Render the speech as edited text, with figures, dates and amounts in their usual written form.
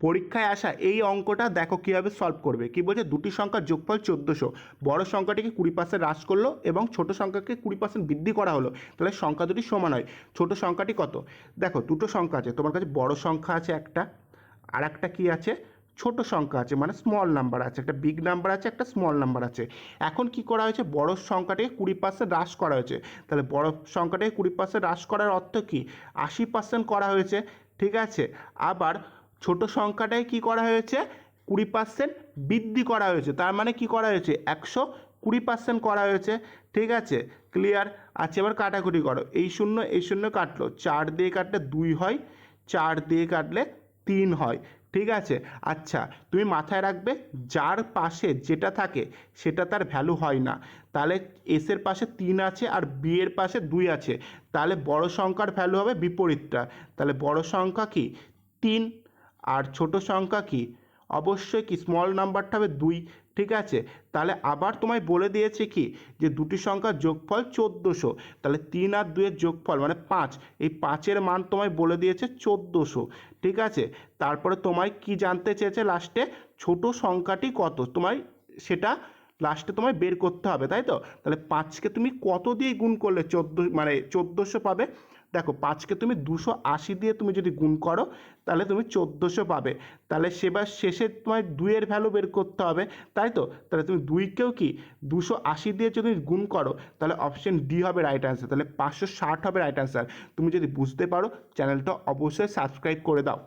পরীক্ষায় আসা এই অঙ্কটা দেখো কীভাবে সলভ করবে। কি বলছে, দুটি সংখ্যার যোগফল 1400, বড় সংখ্যাটিকে 20% হ্রাস করলো এবং ছোট সংখ্যাকে 20% বৃদ্ধি করা হলো, তাহলে সংখ্যা দুটি সমান হয়। ছোট সংখ্যাটি কত? দেখো দুটো সংখ্যা আছে, তোমার কাছে বড় সংখ্যা আছে একটা, আর একটা কী আছে, ছোট সংখ্যা আছে, মানে স্মল নাম্বার আছে, একটা বিগ নাম্বার আছে, একটা স্মল নাম্বার আছে। এখন কি করা হয়েছে, বড় সংখ্যাটিকে 20% হ্রাস করা হয়েছে, তাহলে বড় সংখ্যাটিকে 20% হ্রাস করার অর্থ কি, 80% করা হয়েছে, ঠিক আছে। আবার ছোট সংখ্যাটায় কি করা হয়েছে, 20% বৃদ্ধি করা হয়েছে, তার মানে কি করা হয়েছে, 120% করা হয়েছে, ঠিক আছে। ক্লিয়ার আছে? এবার কাটাকুটি করো, এই শূন্য কাটলো, 4 দিয়ে কাটলে 2 হয়, 4 দিয়ে কাটলে 3 হয়, ঠিক আছে। আচ্ছা, তুমি মাথায় রাখবে যার পাশে যেটা থাকে সেটা তার ভ্যালু হয় না, তাহলে এসের পাশে 3 আছে আর বি এর পাশে 2 আছে, তাহলে বড় সংখ্যার ভ্যালু হবে বিপরীতটা, তাহলে বড় সংখ্যা কি 3, আর ছোট সংখ্যা কি, অবশ্যই কি স্মল নাম্বারটা হবে 2, ঠিক আছে। তাহলে আবার তোমায় বলে দিয়েছে কি, যে দুটি সংখ্যার যোগফল 1400, তাহলে 3 আর 2 এর যোগফল মানে 5, এই 5-এর মান তোমায় বলে দিয়েছে 1400, ঠিক আছে। তারপরে তোমায় কি জানতে চেয়েছে লাস্টে, ছোট সংখ্যাটি কত, তোমায় সেটা লাস্টে তোমায় বের করতে হবে, তাই তো। তাহলে 5কে তুমি কত দিয়ে গুণ করলে 14 মানে 1400 পাবে, দেখো 5কে তুমি 280 দিয়ে তুমি যদি গুণ করো তাহলে তুমি 1400 পাবে। তাহলে সেবার শেষে তোমায় 2-এর ভ্যালু বের করতে হবে, তাই তো। তাহলে তুমি 2কেও কি 280 দিয়ে যদি গুণ করো তাহলে অপশন ডি হবে রাইট অ্যান্সার, তাহলে 560 হবে রাইট অ্যান্সার। তুমি যদি বুঝতে পারো চ্যানেলটা অবশ্যই সাবস্ক্রাইব করে দাও।